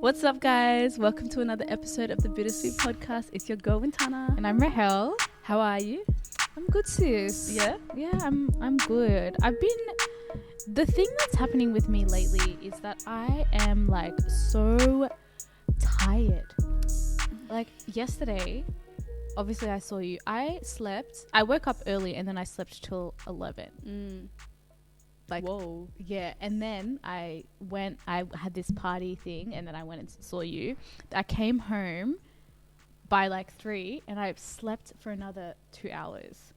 What's up, guys? Welcome to another episode of the Bittersweet Podcast. It's your girl, Wintana. And I'm Rahel. How are you? I'm good, sis. Yeah? Yeah, I'm good. The thing that's happening with me lately is that I am like so tired. Like yesterday, obviously I saw you. I woke up early and then I slept till 11. Like, whoa. Yeah, and then I had this party thing and then I went and saw you. I came home by like 3 and I slept for another 2 hours.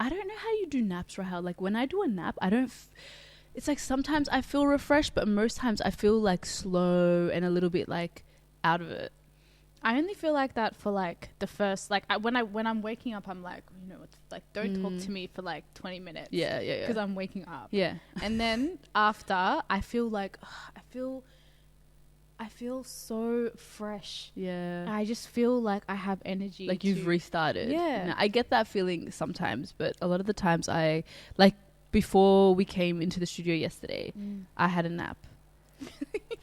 I don't know how you do naps, Rahel. Like, when I do a nap, it's like sometimes I feel refreshed, but most times I feel like slow and a little bit like out of it. I only feel like that for like the first, like when I'm waking up, I'm like, you know, it's like don't talk to me for like 20 minutes. Yeah. Because I'm waking up. Yeah. And then after, I feel like I feel so fresh. Yeah. I just feel like I have energy. Like you've restarted. Yeah. No, I get that feeling sometimes, but a lot of the times before we came into the studio yesterday, I had a nap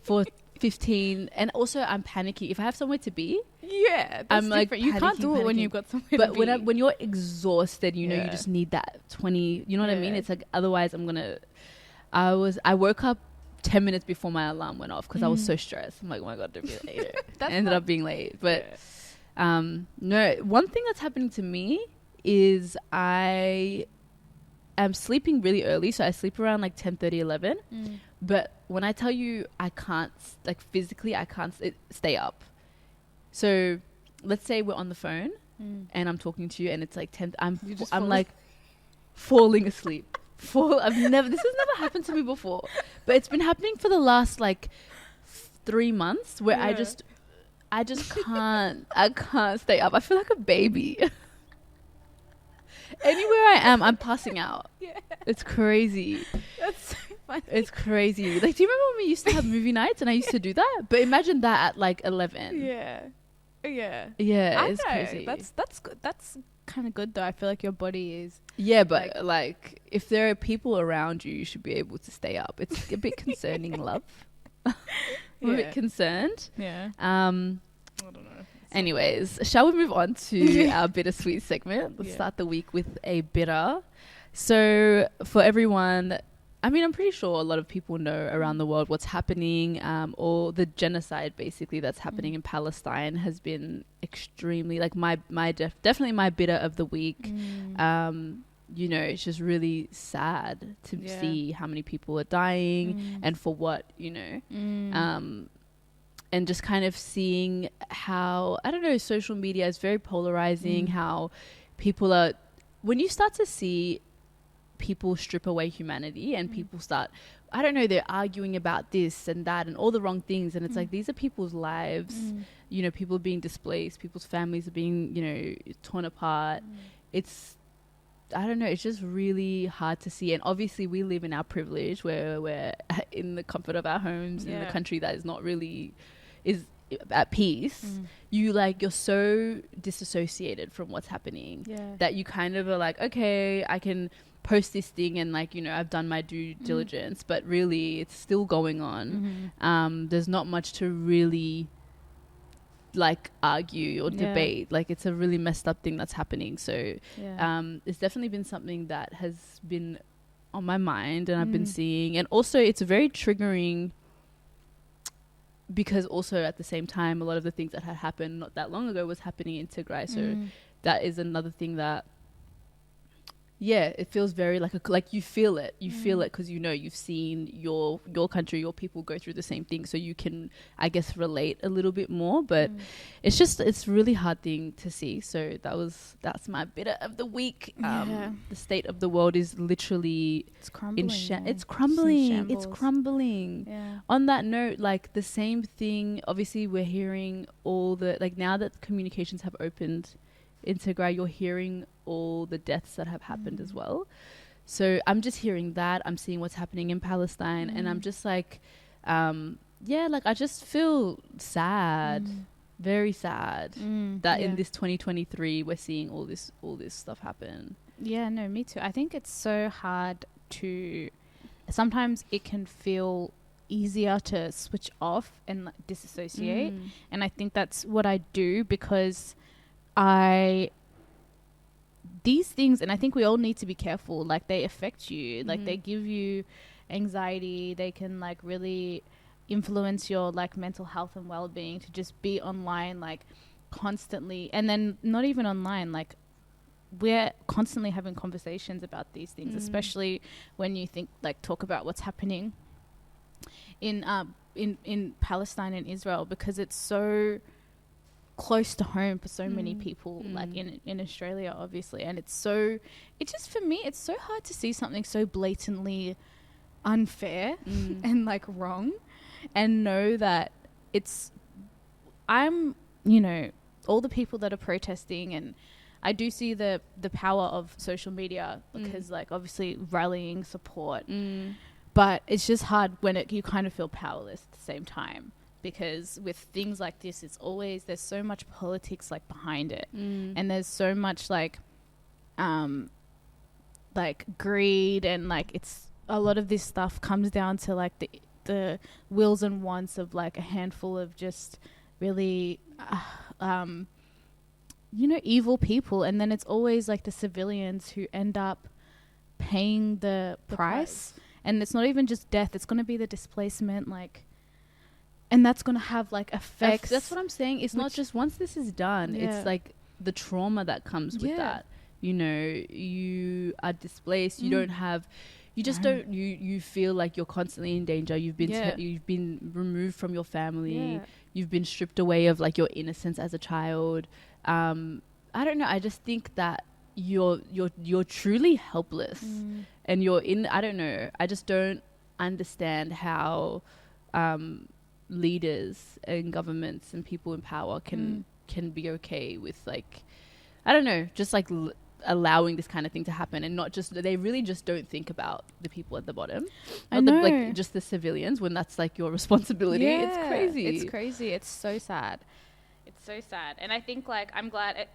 for 15, and also I'm panicky if I have somewhere to be. Yeah, I'm like you can't do it when you've got somewhere but to be. when you're exhausted, you know, you just need that 20, you know what I mean? It's like, otherwise I woke up 10 minutes before my alarm went off because I was so stressed. I'm like, oh my god, don't be late. I ended up being late, but no, one thing that's happening to me is I am sleeping really early, so I sleep around like 10:30, 11. But when I tell you I can't, like physically, I can't stay up. So let's say we're on the phone and I'm talking to you and it's like 10, I'm like falling asleep. This has never happened to me before, but it's been happening for the last like 3 months where I just can't, I can't stay up. I feel like a baby. Anywhere I am, I'm passing out. Yeah. It's crazy. That's so funny. It's crazy. Like, do you remember when we used to have movie nights and I used to do that? But imagine that at like 11. Yeah. It's crazy. That's good. That's kind of good though. I feel like your body is. Yeah, but like if there are people around you, you should be able to stay up. It's a bit concerning, love. I'm a bit concerned. Yeah. I don't know. Anyways, shall we move on to our bittersweet segment? Let's start the week with a bitter. So for everyone, I mean, I'm pretty sure a lot of people know around the world what's happening, or the genocide basically that's happening in Palestine has been extremely, like definitely my bitter of the week. You know, it's just really sad to see how many people are dying and for what, you know. And just kind of seeing how, I don't know, social media is very polarizing, how people are, when you start to see people strip away humanity and people start, I don't know, they're arguing about this and that and all the wrong things. And it's like, these are people's lives, you know, people are being displaced, people's families are being, you know, torn apart. It's, I don't know, it's just really hard to see. And obviously we live in our privilege where we're in the comfort of our homes in a country that is not really, is at peace. You're so disassociated from what's happening that you kind of are like, okay, I can post this thing and like, you know, I've done my due diligence, but really it's still going on. There's not much to really like argue or debate. Like, it's a really messed up thing that's happening. So it's definitely been something that has been on my mind and I've been seeing, and also it's very triggering because also at the same time a lot of the things that had happened not that long ago was happening in Tigray. So that is another thing that it feels very like you feel it because you know you've seen your country, your people go through the same thing, so you can, I guess, relate a little bit more. But it's really hard thing to see. So that's my bitter of the week. The state of the world is literally it's crumbling. It's crumbling. On that note, like the same thing, obviously we're hearing all the, like, now that communications have opened in Tigray, you're hearing all the deaths that have happened as well. So I'm just hearing that. I'm seeing what's happening in Palestine, and I'm just like, like I just feel sad, very sad that in this 2023 we're seeing all this stuff happen. Yeah, no, me too. I think it's so hard to. Sometimes it can feel easier to switch off and like, disassociate. And I think that's what I do, because these things, and I think we all need to be careful, like they affect you, like they give you anxiety, they can like really influence your like mental health and well-being, to just be online like constantly. And then not even online, like we're constantly having conversations about these things, especially when you talk about what's happening in Palestine and Israel, because it's so close to home for so many people, like in Australia, obviously. And for me, it's so hard to see something so blatantly unfair and like wrong, and know that all the people that are protesting, and I do see the power of social media, because like obviously rallying support, but it's just hard when you kind of feel powerless at the same time, because with things like this, there's so much politics like behind it, and there's so much like greed, and like it's a lot of this stuff comes down to like the wills and wants of like a handful of just really evil people. And then it's always like the civilians who end up paying the price. And it's not even just death, it's going to be the displacement, like, and that's going to have like effects. That's what I'm saying. It's not just once this is done, it's like the trauma that comes with that. You are displaced, you don't have, you just don't, you feel like you're constantly in danger. You've been removed from your family. You've been stripped away of like your innocence as a child. I don't know. I just think that you're truly helpless, and I don't know. I just don't understand how leaders and governments and people in power can be okay with, like, I don't know, just like allowing this kind of thing to happen, and not just, they really just don't think about the people at the bottom. I know. Like just the civilians, when that's like your responsibility. It's crazy. It's crazy. It's so sad. It's so sad. And I think like I'm glad it's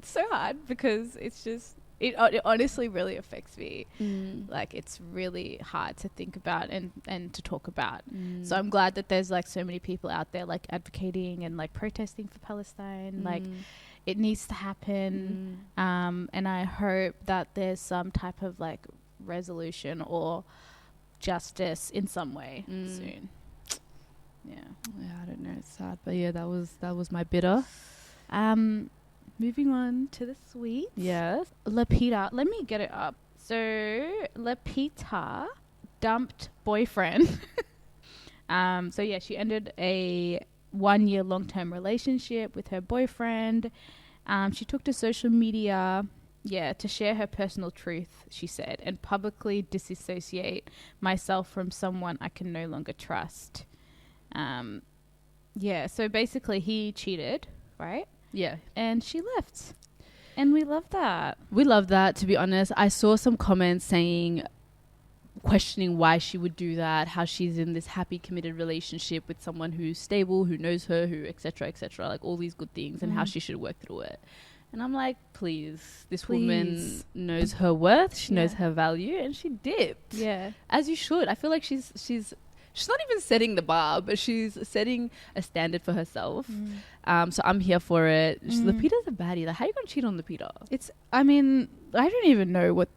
so hard, because it's just it honestly really affects me. Like it's really hard to think about and to talk about. So I'm glad that there's like so many people out there like advocating and like protesting for Palestine. Like it needs to happen. And I hope that there's some type of like resolution or justice in some way soon. Yeah, I don't know, it's sad, but yeah, that was my bitter. Moving on to the sweets. Yes. Lapita, let me get it up. So Lapita dumped boyfriend. So yeah, she ended a 1-year long-term relationship with her boyfriend. She took to social media, to share her personal truth, she said, and publicly disassociate myself from someone I can no longer trust. So basically he cheated, right? Yeah. And she left. And we love that. We love that, to be honest. I saw some comments questioning why she would do that, how she's in this happy, committed relationship with someone who's stable, who knows her, who et cetera, like all these good things, and how she should work through it. And I'm like, please, this woman knows her worth, she knows her value, and she dipped. Yeah. As you should. I feel like she's not even setting the bar, but she's setting a standard for herself. So I'm here for it. Lapita's a baddie. Like, how are you going to cheat on Lapita? I don't even know what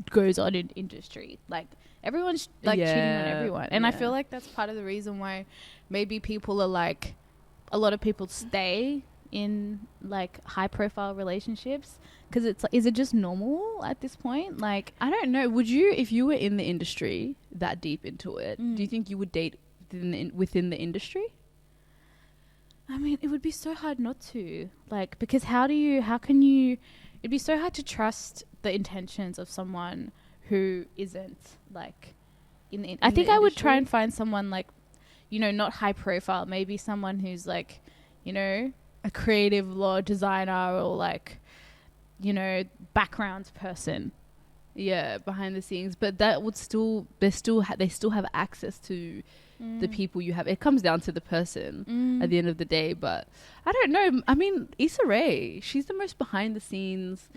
goes on in industry. Like, everyone's like cheating on everyone. And I feel like that's part of the reason why maybe people are like, a lot of people stay in like high profile relationships, because it's like, is it just normal at this point? Like, I don't know. Would you, if you were in the industry that deep into it, do you think you would date within the industry? I mean, it would be so hard not to, like, because it'd be so hard to trust the intentions of someone who isn't like I think I would try and find someone like, not high profile, maybe someone who's like, a creative law designer, or like, background person. Yeah, behind the scenes. But that would they still have access to the people you have. It comes down to the person at the end of the day. But I don't know. I mean, Issa Rae, she's the most behind the scenes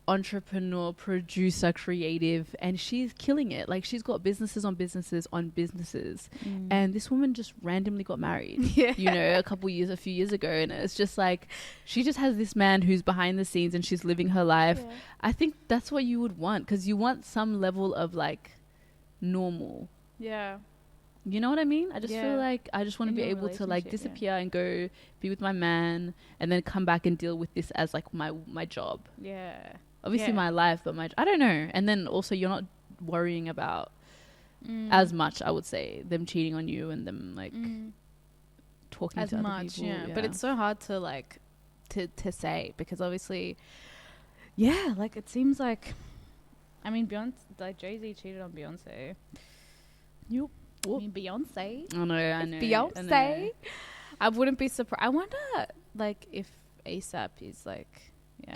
entrepreneur, producer, creative, and she's killing it. Like, she's got businesses on businesses on businesses. And this woman just randomly got married, you know, a few years ago. And it's just like, she just has this man who's behind the scenes and she's living her life. I think that's what you would want, because you want some level of like normal. You know what I mean? I just feel like I just want to be able to like disappear and go be with my man and then come back and deal with this as like my job. Obviously my life, but I don't know. And then also you're not worrying about as much, I would say, them cheating on you and them like talking as to much, other people. But it's so hard to like to say, because obviously like it seems like, I mean, Beyonce, like Jay-Z cheated on Beyonce. I mean, Beyonce. I know. Beyonce. I wouldn't be surprised. I wonder, like, if ASAP is like,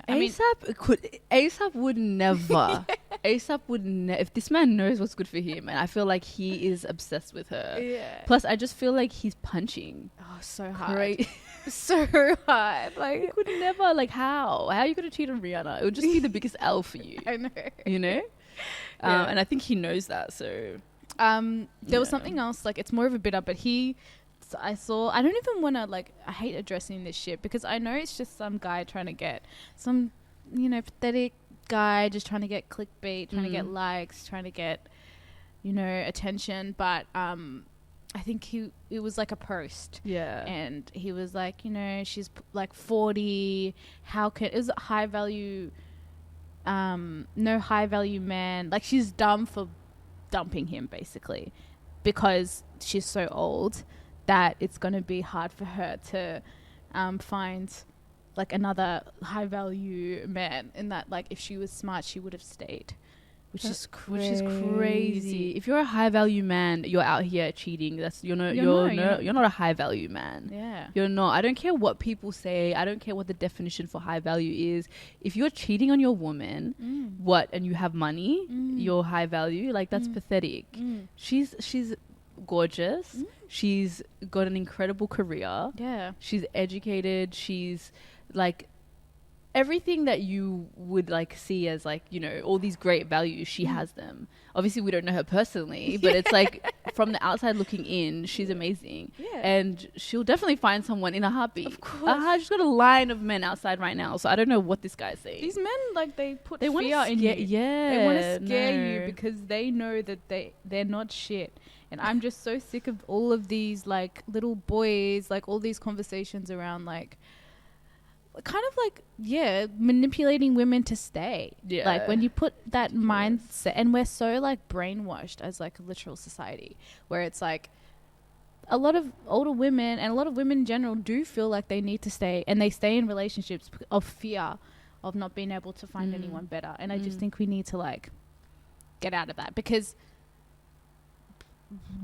ASAP would never. ASAP would if this man knows what's good for him, and I feel like he is obsessed with her. Plus, I just feel like he's punching. Oh, so hard. So hard. Like, he could never. Like, how are you gonna cheat on Rihanna? It would just be the biggest L for you. I know. You know. And I think he knows that. So. There was something else, like, it's more of a bit up, but I don't even want to, like, I hate addressing this shit, because I know it's just some guy trying to get some, you know, pathetic guy just trying to get clickbait, trying to get likes, trying to get, you know, attention. But I think it was like a post, and he was like, you know, she's like 40, is it high value, no high value man, like, she's dumb for dumping him, basically, because she's so old that it's going to be hard for her to find like another high value man, and that, like, if she was smart she would have stayed, which is crazy. If you're a high value man, you're out here cheating. You're not a high value man. You're not. I don't care what people say. I don't care what the definition for high value is. If you're cheating on your woman, and you have money, you're high value. Like, that's pathetic. She's gorgeous. She's got an incredible career. She's educated. She's like everything that you would like see as, like, you know, all these great values, she has them. Obviously we don't know her personally, but it's like from the outside looking in, she's amazing. And she'll definitely find someone in a heartbeat. Of course. She's got a line of men outside right now, so I don't know what this guy's saying. These men, like, they put fear in you. They want to scare you because they know that they're not shit. And I'm just so sick of all of these, like, little boys, like, all these conversations around, like, kind of like, manipulating women to stay. Like, when you put that mindset, and we're so, like, brainwashed as, like, a literal society, where it's like a lot of older women and a lot of women in general do feel like they need to stay, and they stay in relationships of fear of not being able to find anyone better. And I just think we need to, like, get out of that, because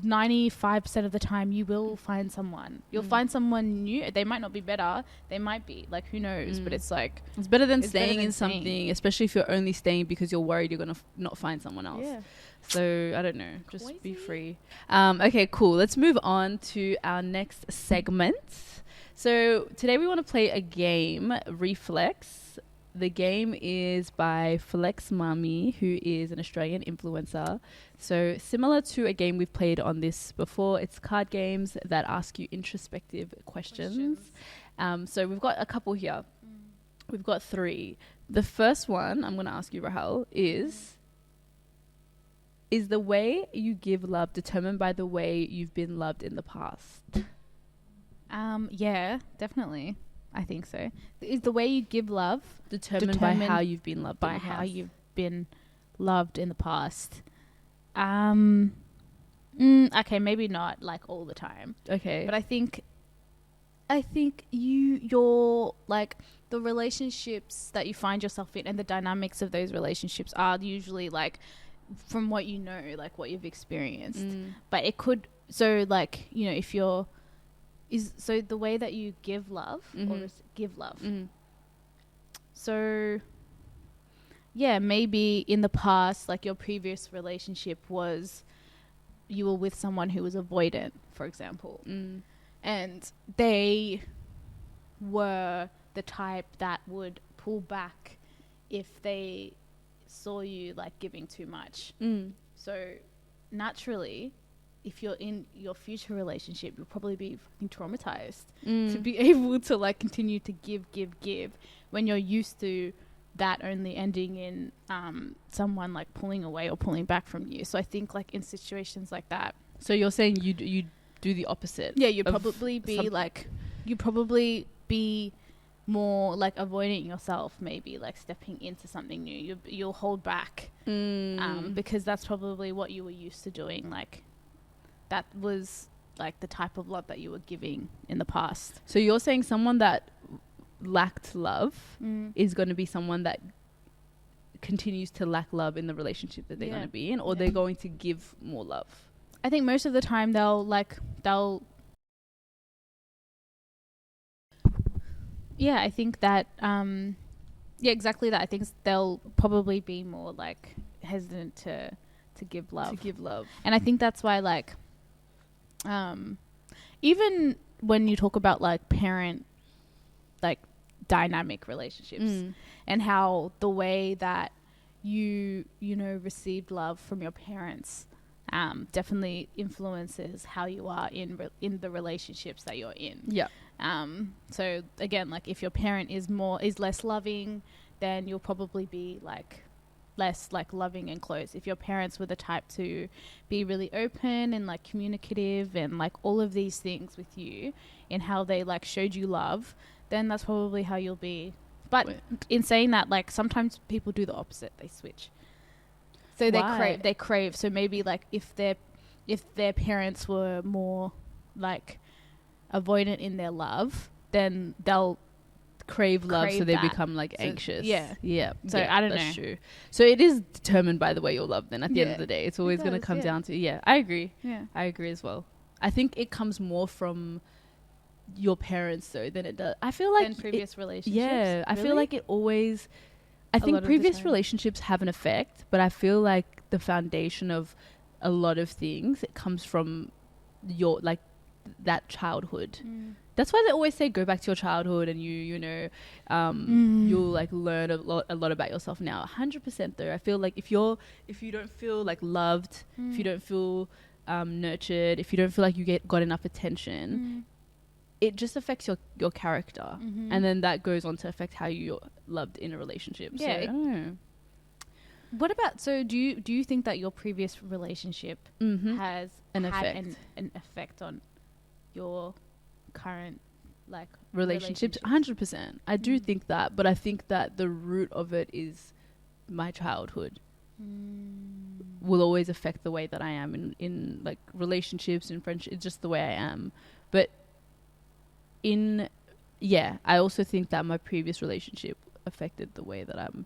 95% of the time you will find someone. You'll find someone new. They might not be better. They might be, like, who knows? But it's like, it's better than staying in something, especially if you're only staying because you're worried you're going to not find someone else. So I don't know, just be free. Okay, cool. Let's move on to our next segment. So today we want to play a game, Reflex. The game is by Flex Mami, who is an Australian influencer. So similar to a game we've played on this before, it's card games that ask you introspective questions. So we've got a couple here. We've got 3. The first one I'm going to ask you, Rahel, is the way you give love determined by the way you've been loved in the past? Yeah, definitely. I think so. Is the way you give love determined by how you've been loved by how you've been loved in the past? Okay, maybe not like all the time. Okay, but I think you're like, the relationships that you find yourself in and the dynamics of those relationships are usually, like, from what you know, like what you've experienced. But it could, so, like, you know, if you're so the way that you give love or give love. So yeah, maybe in the past, like, your previous relationship was, you were with someone who was avoidant, for example, and they were the type that would pull back if they saw you like giving too much. So naturally, if you're in your future relationship, you'll probably be fucking traumatized to be able to like continue to give when you're used to that only ending in someone like pulling away or pulling back from you. So I think like in situations like that. So you're saying you do the opposite? Yeah, you'd probably be more like avoiding yourself, maybe like stepping into something new. You'll hold back because that's probably what you were used to doing. Like that was like the type of love that you were giving in the past. So you're saying someone that lacked love is going to be someone that continues to lack love in the relationship that they're going to be in, or they're going to give more love? I think most of the time they'll yeah, I think that exactly that. I think they'll probably be more like hesitant to give love. And I think that's why like even when you talk about like parent like dynamic relationships and how the way that you know received love from your parents definitely influences how you are in the relationships that you're in. Yeah. So again, like if your parent is less loving, then you'll probably be like less like loving and close. If your parents were the type to be really open and like communicative and like all of these things with you and how they like showed you love, then that's probably how you'll be. But in saying that, like sometimes people do the opposite. They switch. So they crave. So maybe like if their parents were more like avoidant in their love, then they'll crave love, so they become like anxious. Yeah. So I don't know. That's true. So it is determined by the way you're loved. Then at the end of the day, it's always going to come down to. I agree. Yeah, I agree as well. I think it comes more from your parents though than it does. I feel like in previous relationships. Yeah, really? I feel like it always. I think previous relationships have an effect, but I feel like the foundation of a lot of things, it comes from your like that childhood. That's why they always say go back to your childhood and you'll like learn a lot about yourself now. 100% though. I feel like if you don't feel like loved, if you don't feel nurtured, if you don't feel like you got enough attention, it just affects your character, and then that goes on to affect how you're loved in a relationship. Yeah. So, I don't know. What about, so do you think that your previous relationship has an effect on your current like relationships? 100%. I do think that, but I think that the root of it is my childhood will always affect the way that I am in like relationships and friendships. It's just the way I am. But I also think that my previous relationship affected the way that I'm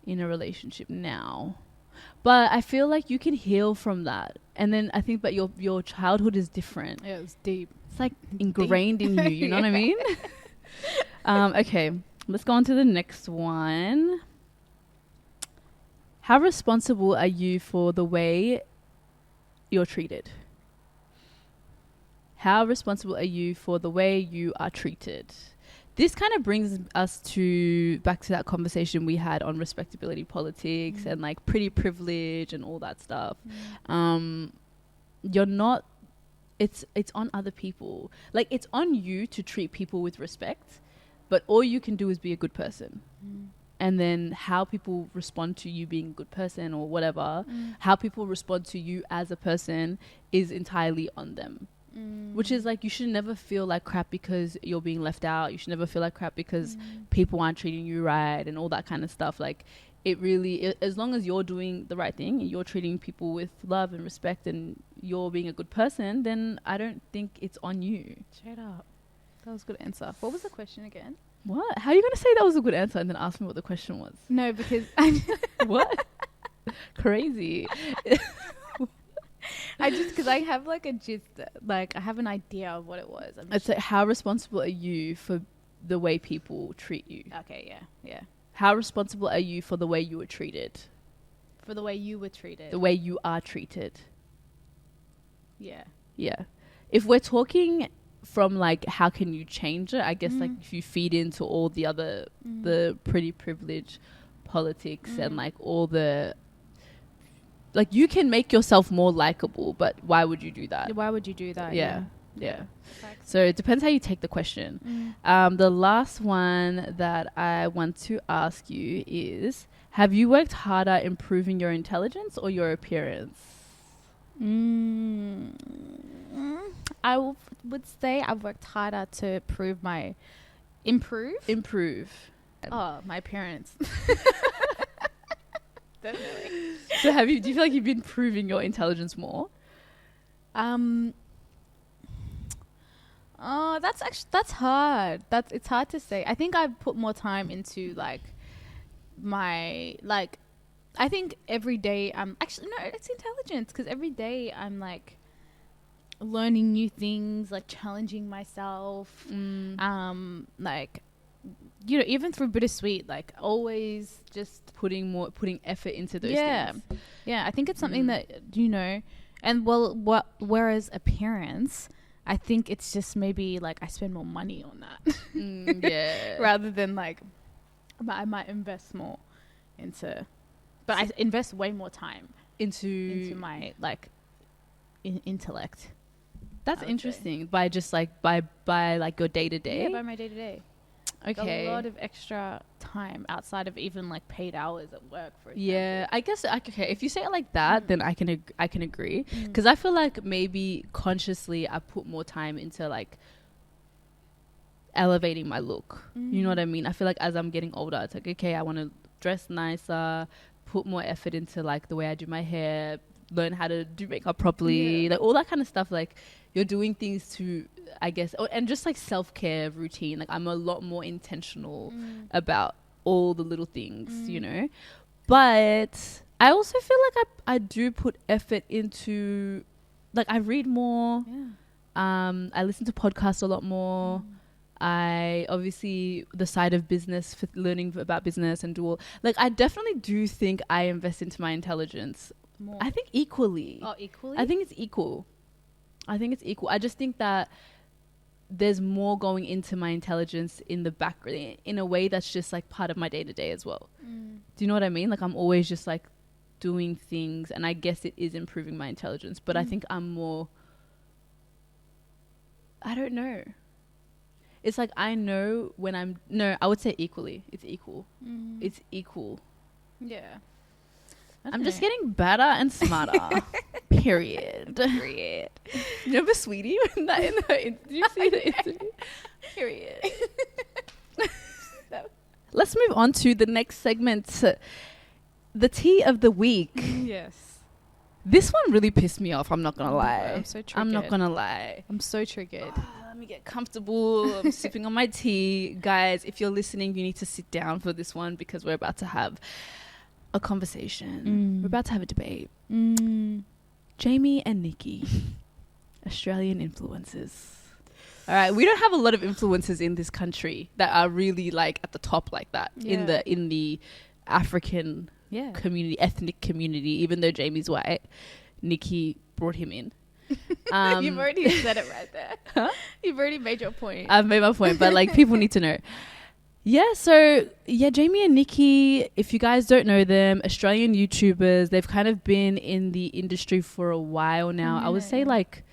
in a relationship now. But I feel like you can heal from that. And then I think that your childhood is different. Yeah, it's deep. It's like ingrained in you know what I mean? Okay, let's go on to the next one. How responsible are you for the way you're treated? How responsible are you for the way you are treated? This kind of brings us back to that conversation we had on respectability politics and like pretty privilege and all that stuff. You're not, it's on other people. Like it's on you to treat people with respect, but all you can do is be a good person. And then how people respond to you being a good person or whatever, how people respond to you as a person is entirely on them. Which is like, you should never feel like crap because you're being left out. You should never feel like crap because people aren't treating you right and all that kind of stuff. Like it really, as long as you're doing the right thing and you're treating people with love and respect and you're being a good person, then I don't think it's on you. Straight up. That was a good answer. What was the question again? What? How are you going to say that was a good answer and then ask me what the question was? No, because what? Crazy. Because I have like a gist, like I have an idea of what it was. It's like, how responsible are you for the way people treat you? Okay, yeah. How responsible are you for the way you were treated? For the way you were treated. The way you are treated. Yeah. Yeah. If we're talking from like how can you change it, I guess like if you feed into all the other the pretty privileged politics and like all the like you can make yourself more likable, but why would you do that? Yeah. So it depends how you take the question. The last one that I want to ask you is, have you worked harder improving your intelligence or your appearance? I would say I've worked harder to improve. Oh, my appearance. Definitely. So do you feel like you've been proving your intelligence more? Oh, that's hard. It's hard to say. I think I've put more time into like I think every day it's intelligence, because every day I'm like learning new things, like challenging myself. Like, you know, even through Bittersweet, like always just putting effort into those things. Yeah, I think it's something that, you know, and whereas appearance, I think it's just maybe like I spend more money on that. Rather than like, but I might invest more into, but I invest way more time into my like intellect. That's interesting. By just like by like your day to day. Yeah, by my day to day. Okay. A lot of extra time outside of even like paid hours at work, for example. Yeah, I guess okay. If you say it like that, then I can agree, because I feel like maybe consciously I put more time into like elevating my look. You know what I mean? I feel like as I'm getting older, it's like, okay, I want to dress nicer, put more effort into like the way I do my hair, learn how to do makeup properly, like all that kind of stuff. Like you're doing things to, I guess, and just like self-care routine. Like I'm a lot more intentional about all the little things, you know. But I also feel like I do put effort into, like I read more. I listen to podcasts a lot more. I obviously the side of business, for learning about business and do all, like I definitely do think I invest into my intelligence. More. I think equally. Oh, equally? I think it's equal. I just think that there's more going into my intelligence in the background in a way that's just like part of my day to day as well. Do you know what I mean? Like I'm always just like doing things, and I guess it is improving my intelligence, but I think I'm more, I don't know. It's like I know when I would say equally. It's equal. It's equal. Yeah. I'm just getting better and smarter. Period. Remember Sweetie in the did you see the interview? Period. Let's move on to the next segment. The tea of the week. Yes. This one really pissed me off. I'm not gonna lie. I'm so triggered. I'm not gonna lie. I'm so triggered. Let me get comfortable. I'm sipping on my tea. Guys, if you're listening, you need to sit down for this one, because we're about to have a conversation. We're about to have a debate. Jaime and Nikki, Australian influencers. All right, we don't have a lot of influencers in this country that are really like at the top like that in the African community, ethnic community. Even though Jaime's white, Nikki brought him in. You've already said it right there. Huh? You've already made your point. I've made my point, but like people need to know. Yeah, so Jaime and Nikki, if you guys don't know them, Australian YouTubers, they've kind of been in the industry for a while now. I would say like,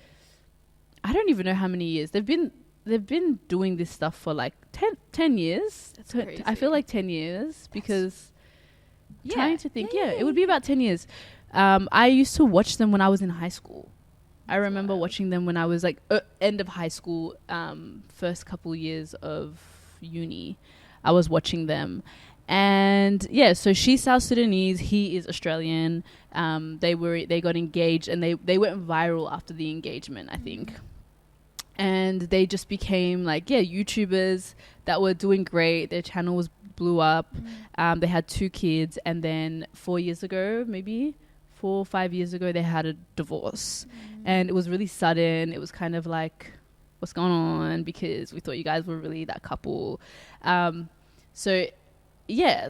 I don't even know how many years. They've been doing this stuff for like 10 years. That's crazy. I feel like 10 years because trying to think, it would be about 10 years. I used to watch them when I was in high school. I remember watching them when I was like end of high school, first couple years of uni. I was watching them, and so she's South Sudanese, he is Australian. They got engaged, and they went viral after the engagement, I think. And they just became like YouTubers that were doing great. Their channel blew up. They had 2 kids, and then 4 or 5 years ago they had a divorce, and it was really sudden. It was kind of like, what's going on, because we thought you guys were really that couple. So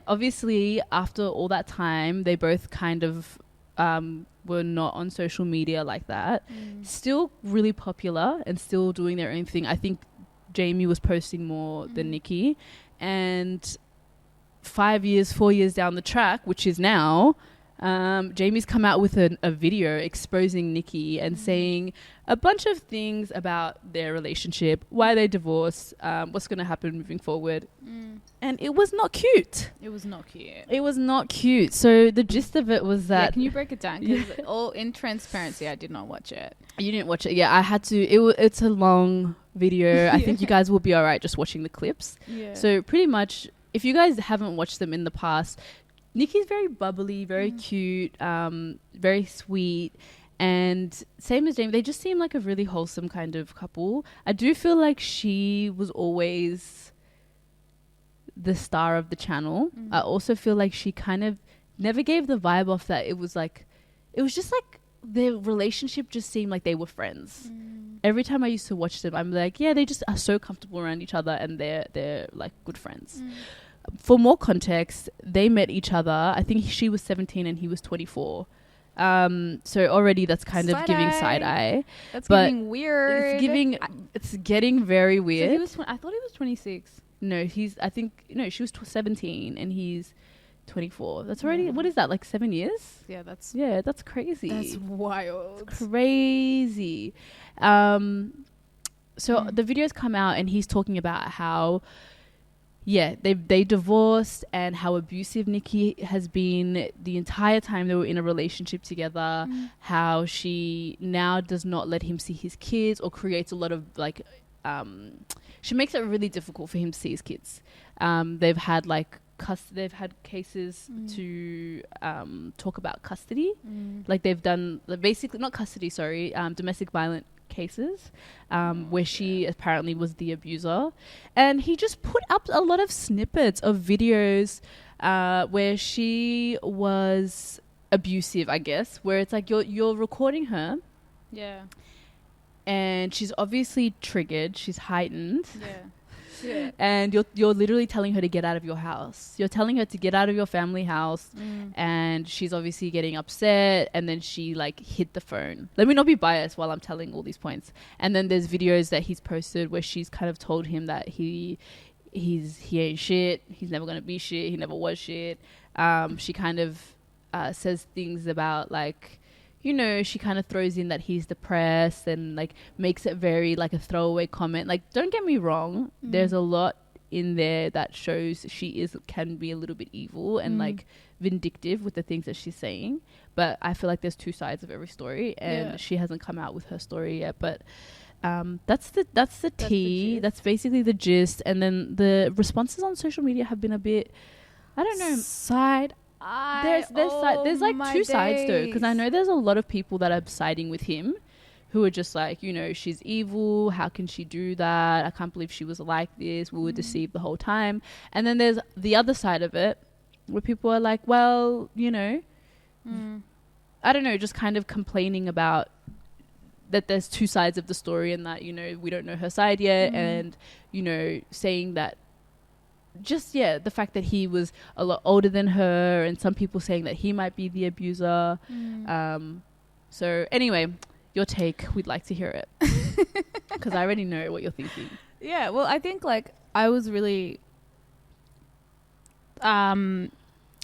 obviously after all that time, they both kind of were not on social media like that, still really popular and still doing their own thing. I think Jaime was posting more than Nikki, and 4 years down the track, which is now, Jaime's come out with a video exposing Nikki and saying a bunch of things about their relationship, why they divorced, what's going to happen moving forward. And it was not cute. It was not cute. It was not cute. So the gist of it was that... Yeah, can you break it down? Because all in transparency, I did not watch it. You didn't watch it? Yeah, I had to. It's a long video. I think you guys will be all right just watching the clips. Yeah. So pretty much, if you guys haven't watched them in the past, Nikki's very bubbly, very cute, very sweet, and same as Jaime, they just seem like a really wholesome kind of couple. I do feel like she was always the star of the channel. I also feel like she kind of never gave the vibe off that it was just like their relationship just seemed like they were friends. Every time I used to watch them, I'm like, yeah, they just are so comfortable around each other and they're like good friends. For more context, they met each other. I think she was 17 and he was 24. So already that's kind of giving side eye. That's giving weird. It's getting very weird. So I thought he was 26. No, she was 17 and he's 24. That's already, what is that, like 7 years? Yeah, that's crazy. That's wild. It's crazy. So the videos come out and he's talking about how, they divorced and how abusive Nikki has been the entire time they were in a relationship together, how she now does not let him see his kids or creates a lot of like, she makes it really difficult for him to see his kids. They've had cases to talk about custody. Like they've done basically not custody, domestic violence cases where she apparently was the abuser, and he just put up a lot of snippets of videos where she was abusive, I guess, where it's like you're recording her, and she's obviously triggered, she's heightened, and you're literally telling her to get out of your house. You're telling her to get out of your family house, and she's obviously getting upset, and then she like hit the phone. Let me not be biased while I'm telling all these points. And then there's videos that he's posted where she's kind of told him that he ain't shit, he's never gonna be shit, he never was shit. She kind of says things about like, she kind of throws in that he's depressed and like makes it very like a throwaway comment. Like, don't get me wrong, there's a lot in there that shows she can be a little bit evil and like vindictive with the things that she's saying. But I feel like there's two sides of every story, and she hasn't come out with her story yet. But that's the tea. That's basically the gist. And then the responses on social media have been a bit, I don't know, there's like two sides though, because I know there's a lot of people that are siding with him who are just like, she's evil, how can she do that, I can't believe she was like this, we were deceived the whole time. And then there's the other side of it where people are like, well, I don't know, just kind of complaining about that there's two sides of the story, and that we don't know her side yet, and saying that just the fact that he was a lot older than her, and some people saying that he might be the abuser. So anyway, your take, we'd like to hear it, because I already know what you're thinking. Well, I think like I was really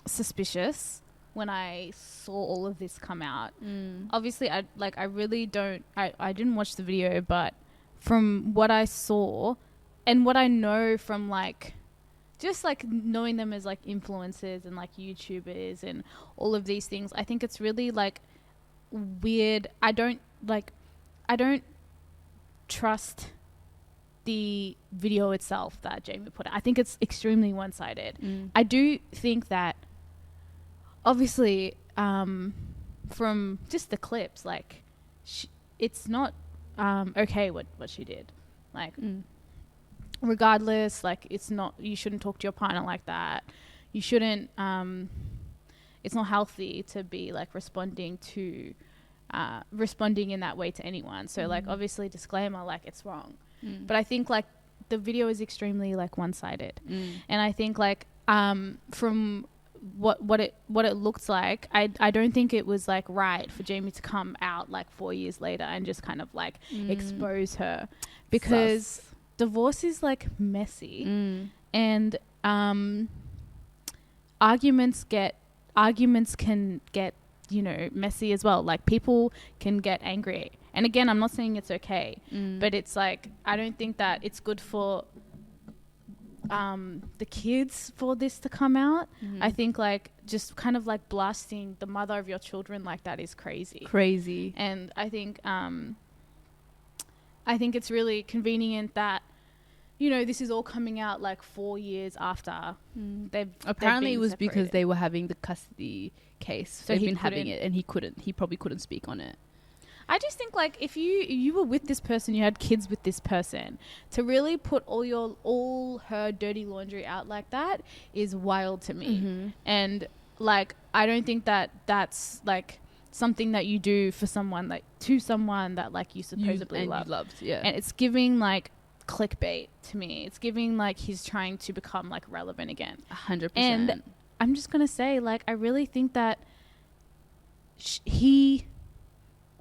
suspicious when I saw all of this come out. Obviously I didn't watch the video, but from what I saw and what I know from like just like knowing them as like influencers and like YouTubers and all of these things, I think it's really like weird. I don't trust the video itself that Jaime put out. I think it's extremely one-sided. I do think that obviously from just the clips, like it's not okay what she did, like regardless, like it's not, you shouldn't talk to your partner like that, you shouldn't it's not healthy to be like responding in that way to anyone. So like obviously disclaimer, like it's wrong. But I think like the video is extremely like one-sided, and I think like from what it looks like, I don't think it was like right for Jaime to come out like 4 years later and just kind of like expose her, because divorce is like messy, and arguments can get, you know, messy as well. Like people can get angry, and again, I'm not saying it's okay, but it's like, I don't think that it's good for the kids for this to come out. I think like just kind of like blasting the mother of your children like that is crazy. And I think it's really convenient that, you know, this is all coming out like 4 years after they've apparently been it was separated. because they were having the custody case, so they've been having it, and he probably couldn't speak on it. I just think like if you were with this person, you had kids with this person, to really put all her dirty laundry out like that is wild to me. And like, I don't think that that's like something that you do for someone, like to someone that like you supposedly love. You loved, yeah. And it's giving like clickbait to me. It's giving like he's trying to become like relevant again. 100%. And I'm just gonna say, like, I really think that he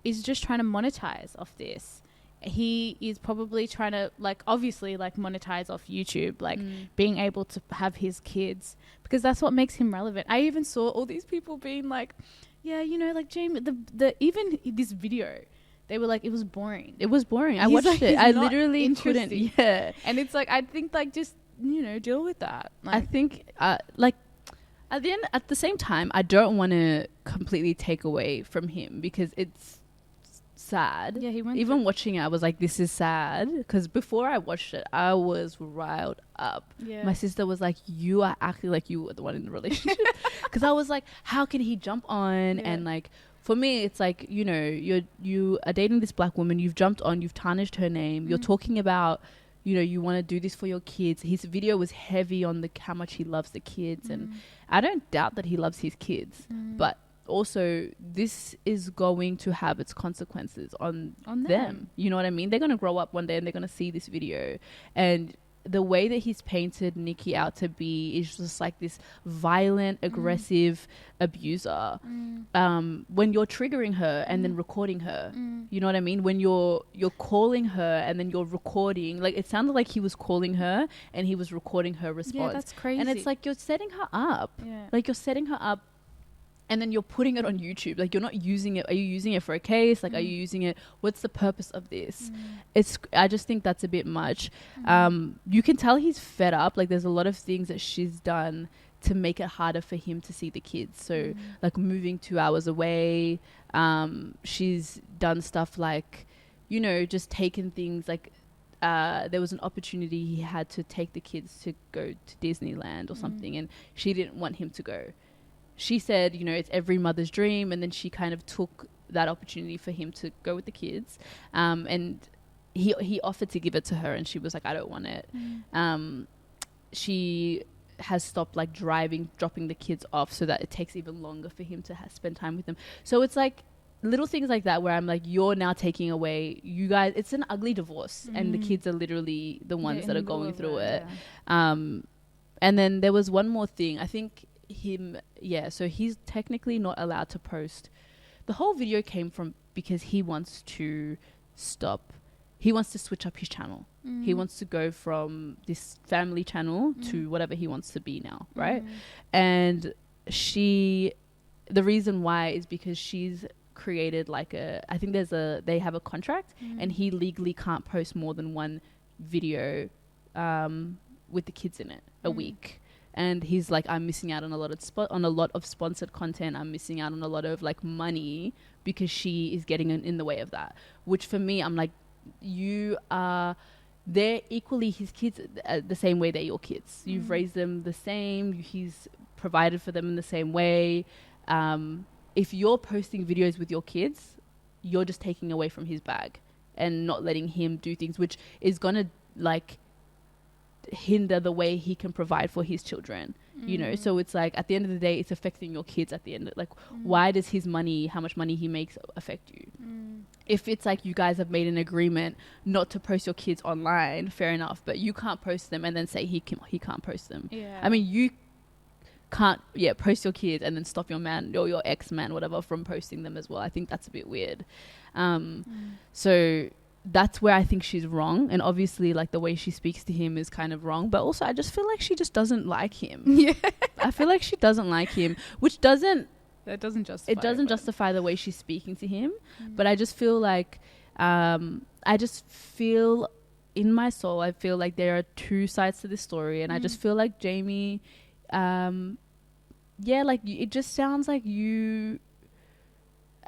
is just trying to monetize off this. He is probably trying to, like, obviously, like, monetize off YouTube, like, being able to have his kids, because that's what makes him relevant. I even saw all these people being like, yeah, you know, like, Jaime, even this video, they were like, it was boring. It was boring. I watched it. I literally couldn't. Yeah. And it's like, I think, like, just, you know, deal with that. Like, I think, like, at the same time, I don't want to completely take away from him, because it's sad. Yeah, he went even watching it, I was like, this is sad, because before I watched it, I was riled up. My sister was like, you are acting like you were the one in the relationship, because I was like, how can he jump on? And like, for me, it's like, you know, you are dating this black woman, you've jumped on, you've tarnished her name, you're talking about, you know, you want to do this for your kids. His video was heavy on how much he loves the kids, and I don't doubt that he loves his kids, but also this is going to have its consequences on them. You know what I mean? They're going to grow up one day and they're going to see this video, and the way that he's painted Nikki out to be is just like this violent, aggressive abuser. When you're triggering her and then recording her, you know what I mean? When you're calling her and then you're recording, like, it sounded like he was calling her and he was recording her response. Yeah, that's crazy. And it's like, you're setting her up. Like, you're setting her up, and then you're putting it on YouTube. Like, you're not using it. Are you using it for a case? Like, are you using it? What's the purpose of this? I just think that's a bit much. You can tell he's fed up. Like, there's a lot of things that she's done to make it harder for him to see the kids. So, like, moving 2 hours away. She's done stuff like, you know, just taken things like, there was an opportunity he had to take the kids to go to Disneyland or something, and she didn't want him to go. She said, you know, it's every mother's dream, and then she kind of took that opportunity for him to go with the kids, and he offered to give it to her, and she was like, I don't want it. She has stopped like dropping the kids off, so that it takes even longer for him to spend time with them. So it's like little things like that where I'm like, you're now taking away, you guys, it's an ugly divorce, and the kids are literally the ones that are going through it. And then there was one more thing, I think so he's technically not allowed to post. The whole video came from because he wants to switch up his channel. He wants to go from this family channel to whatever he wants to be now, right? And the reason why is because she's created like I think they have a contract, and he legally can't post more than one video with the kids in it a week. And he's like, I'm missing out on a lot of sponsored content. I'm missing out on a lot of like money because she is getting in the way of that. Which for me, I'm like, they're equally his kids the same way they're your kids. You've raised them the same. He's provided for them in the same way. If you're posting videos with your kids, you're just taking away from his bag and not letting him do things, which is gonna like hinder the way he can provide for his children, you know. So it's like, at the end of the day, it's affecting your kids at the end. Like, why does how much money he makes affect you? If it's like you guys have made an agreement not to post your kids online, fair enough, but you can't post them and then say he can't post them. I mean, you can't post your kids and then stop your man or your ex-man, whatever, from posting them as well. I think that's a bit weird. So that's where I think she's wrong, and obviously like the way she speaks to him is kind of wrong, but also I just feel like she just doesn't like him. I feel like she doesn't like him, which doesn't justify the way she's speaking to him. But I just feel like I just feel in my soul, I feel like there are two sides to this story, and I just feel like Jaime, like it just sounds like you,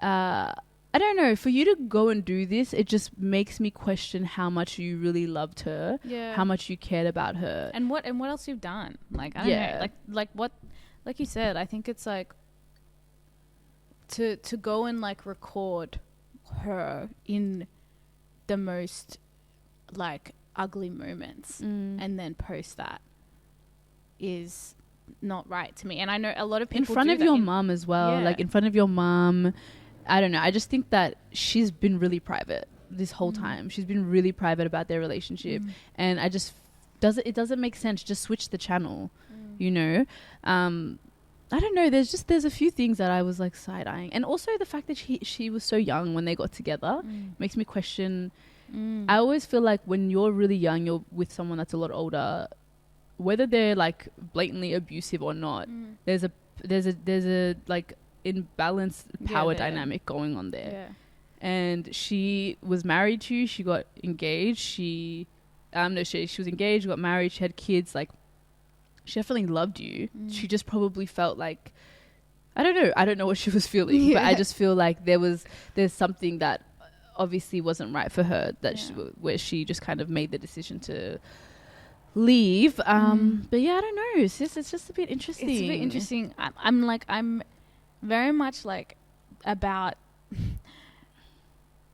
I don't know, for you to go and do this, it just makes me question how much you really loved her, how much you cared about her, and what else you've done. Like, I don't know, like what, like you said, I think it's like to go and like record her in the most like ugly moments and then post that is not right to me. And I know a lot of people in front of your mum as well, like in front of your mum. I don't know, I just think that she's been really private this whole time. She's been really private about their relationship, and I just it doesn't make sense. Just switch the channel, you know. I don't know, there's a few things that I was like side-eyeing, and also the fact that she was so young when they got together makes me question. I always feel like when you're really young, you're with someone that's a lot older, whether they're like blatantly abusive or not, there's a like imbalanced power dynamic going on there. And she was married to you, she got engaged, she was engaged, got married, she had kids. Like, she definitely loved you. She just probably felt like, I don't know what she was feeling, but I just feel like there's something that obviously wasn't right for her, that where she just kind of made the decision to leave. But yeah, I don't know, it's just a bit interesting. It's a bit interesting. I'm very much like about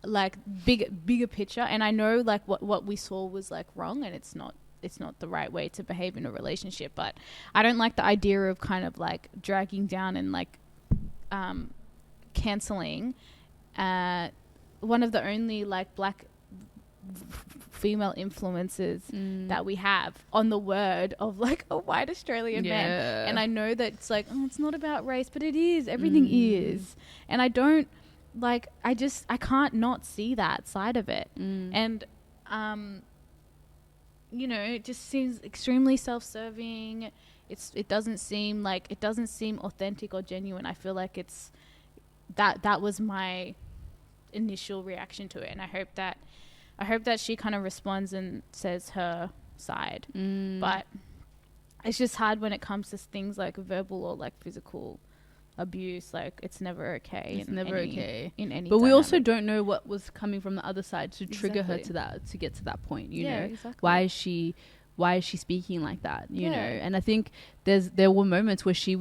like bigger picture, and I know like what we saw was like wrong, and it's not the right way to behave in a relationship. But I don't like the idea of kind of like dragging down and like cancelling one of the only like black female influences that we have on the word of like a white Australian man. And I know that it's like, oh, it's not about race, but it is. Everything is. And I don't like, I can't not see that side of it. And you know, it just seems extremely self-serving. It doesn't seem authentic or genuine. I feel like it's that was my initial reaction to it, and I hope that she kind of responds and says her side. But it's just hard when it comes to things like verbal or like physical abuse. Like, it's never okay. It's never okay in any. But we also don't know what was coming from the other side to trigger her to get to that point. You know, why is she speaking like that? You know, and I think there were moments where she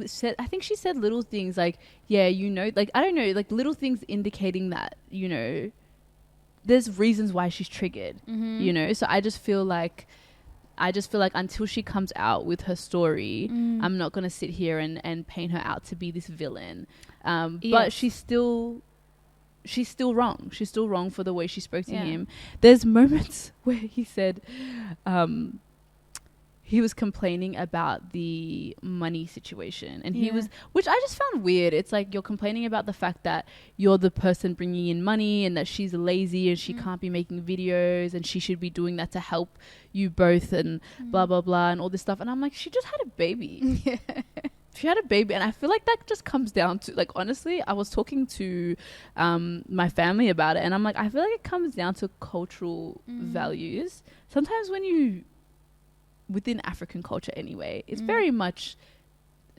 said, I think she said little things like, you know, like, I don't know, like little things indicating that, you know, there's reasons why she's triggered, you know. So I just feel like until she comes out with her story, I'm not going to sit here and paint her out to be this villain. But she's still wrong. She's still wrong for the way she spoke to him. There's moments where he said, he was complaining about the money situation, and which I just found weird. It's like, you're complaining about the fact that you're the person bringing in money, and that she's lazy and she can't be making videos, and she should be doing that to help you both, and blah blah blah, and all this stuff. And I'm like, she just had a baby. She had a baby, and I feel like that just comes down to, like, honestly, I was talking to my family about it, and I'm like, I feel like it comes down to cultural values. Sometimes within African culture anyway, it's very much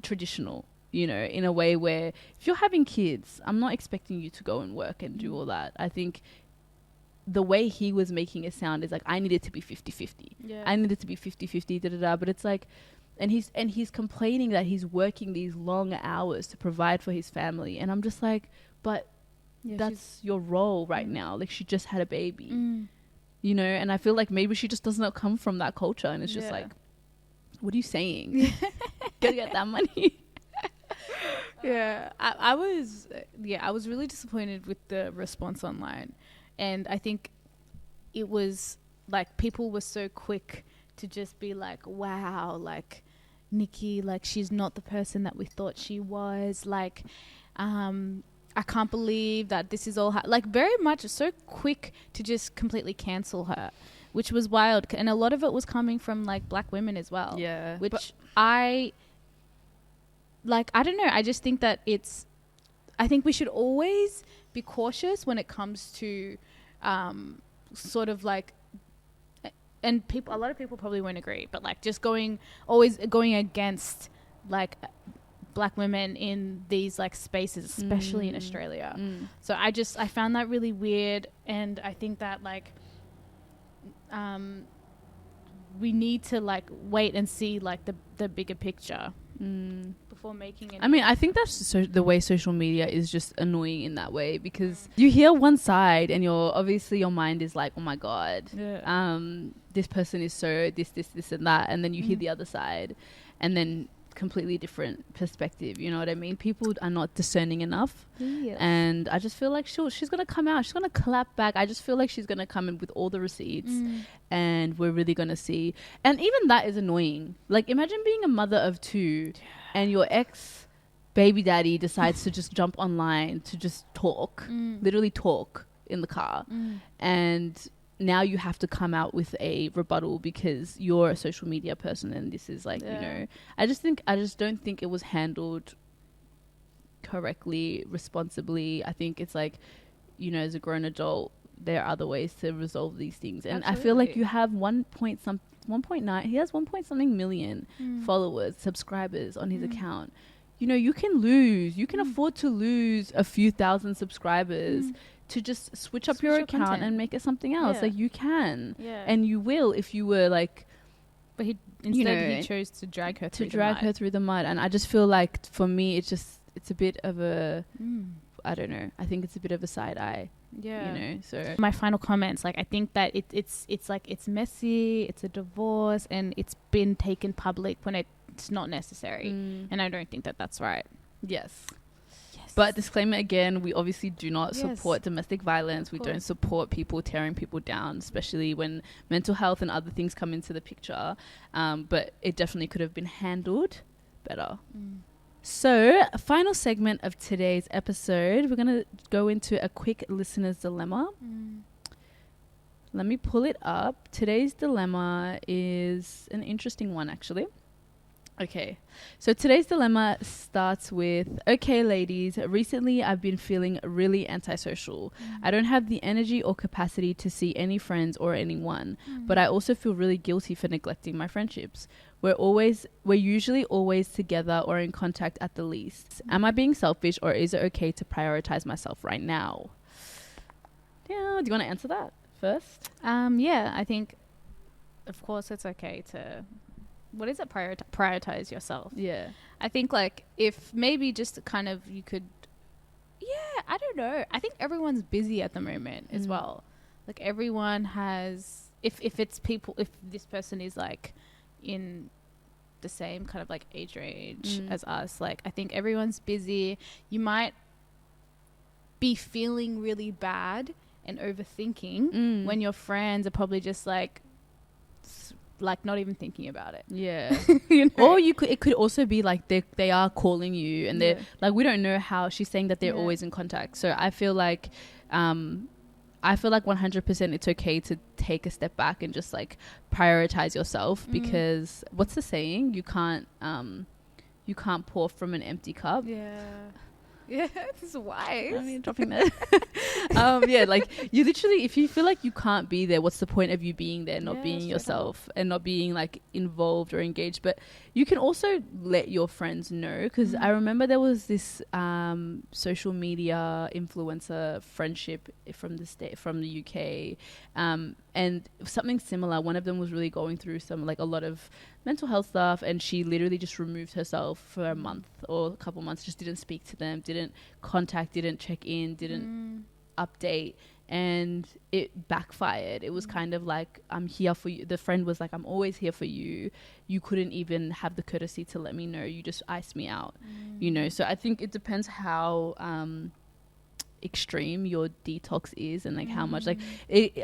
traditional, you know, in a way where if you're having kids, I'm not expecting you to go and work and do all that. I think the way he was making it sound is like, I need it to be 50-50. I need it to be 50-50, but it's like, and he's complaining that he's working these long hours to provide for his family, and I'm just like, but that's your role right now. Like, she just had a baby. You know, and I feel like maybe she just does not come from that culture, and it's just like, what are you saying? Go get that money. I was really disappointed with the response online, and I think it was like, people were so quick to just be like, wow, like, Nikki, like, she's not the person that we thought she was. Like, I can't believe that this is all like, very much so quick to just completely cancel her, which was wild. And a lot of it was coming from like black women as well. Yeah. Which I don't know. I just think that I think we should always be cautious when it comes to sort of like, and a lot of people probably won't agree, but like just always going against like black women in these like spaces, especially in Australia. So I found that really weird, and I think that like we need to like wait and see like the bigger picture before making it. I mean, I think that's the way social media is just annoying in that way, because you hear one side and your mind is like, oh my god, this person is so this and that, and then you hear the other side, and then completely different perspective. You know what I mean? People are not discerning enough. Yes. And I just feel like she's gonna come out, she's gonna clap back. I just feel like she's gonna come in with all the receipts, and we're really gonna see. And even that is annoying. Like, imagine being a mother of 2 and your ex baby daddy decides to just jump online to just talk, literally talk in the car, and now you have to come out with a rebuttal because you're a social media person, and this is like, you know, I just don't think it was handled correctly, responsibly. I think it's like, you know, as a grown adult, there are other ways to resolve these things. And I feel like you have 1.9, he has 1 point something million followers, subscribers on his account. You know, you can afford to lose a few thousand subscribers to just switch up your account content and make it something else. Like, you can, and you will, if you were like, but he chose to drag her through the mud. And I just feel like, for me, it's a bit of a I don't know, I think it's a bit of a side eye. You know, so my final comments, like, I think that it's like, it's messy, it's a divorce, and it's been taken public when it's not necessary, and I don't think that that's right. Yes. But disclaimer again, we obviously do not support domestic violence. We don't support people tearing people down, especially when mental health and other things come into the picture. But it definitely could have been handled better. So, a final segment of today's episode, we're going to go into a quick listener's dilemma. Let me pull it up. Today's dilemma is an interesting one, actually. Okay, so today's dilemma starts with, okay, ladies, recently I've been feeling really antisocial. I don't have the energy or capacity to see any friends or anyone, but I also feel really guilty for neglecting my friendships. We're usually always together or in contact at the least. Am I being selfish, or is it okay to prioritize myself right now? Yeah, do you want to answer that first? Yeah, I think, of course, it's okay to... What is it? Prioritize yourself. Yeah. I think, like, if maybe just kind of you could... Yeah, I don't know. I think everyone's busy at the moment as well. Like, everyone has... If it's people... If this person is, like, in the same kind of, like, age range as us, like, I think everyone's busy. You might be feeling really bad and overthinking when your friends are probably just, like not even thinking about it. Yeah. You know? Or it could also be like they are calling you, and they're like, we don't know how. She's saying that they're always in contact. So I feel like 100% it's okay to take a step back and just like prioritize yourself, because what's the saying? You can't pour from an empty cup. Yeah, this is wise. I mean, dropping that. Yeah, like, you literally, if you feel like you can't be there, what's the point of you being there, not being yourself and not being like involved or engaged? But you can also let your friends know, because I remember there was this social media influencer friendship from the UK, and something similar. One of them was really going through a lot of mental health stuff, and she literally just removed herself for a month or a couple months, just didn't speak to them, didn't contact, didn't check in, didn't update, and it backfired. It was kind of like, I'm here for you. The friend was like, I'm always here for you. You couldn't even have the courtesy to let me know. You just iced me out, you know? So I think it depends how extreme your detox is, and like how much like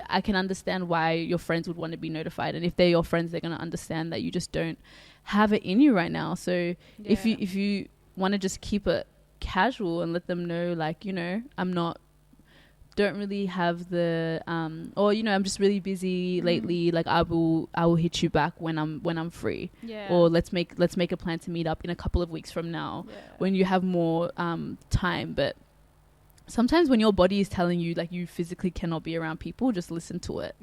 I can understand why your friends would want to be notified, and if they're your friends, they're going to understand that you just don't have it in you right now. So if you want to just keep it casual and let them know, like, you know, don't really have the or, you know, I'm just really busy lately, like I will hit you back when I'm free, or let's make a plan to meet up in a couple of weeks from now when you have more time. But sometimes when your body is telling you like you physically cannot be around people, just listen to it.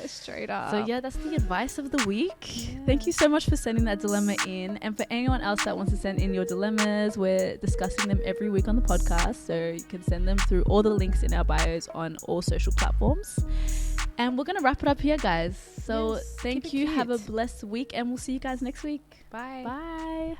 Straight up. So that's the advice of the week. Thank you so much for sending that dilemma in, and for anyone else that wants to send in your dilemmas, we're discussing them every week on the podcast, so you can send them through all the links in our bios on all social platforms. And we're gonna wrap it up here, guys. So thank you, have a blessed week, and we'll see you guys next week. Bye.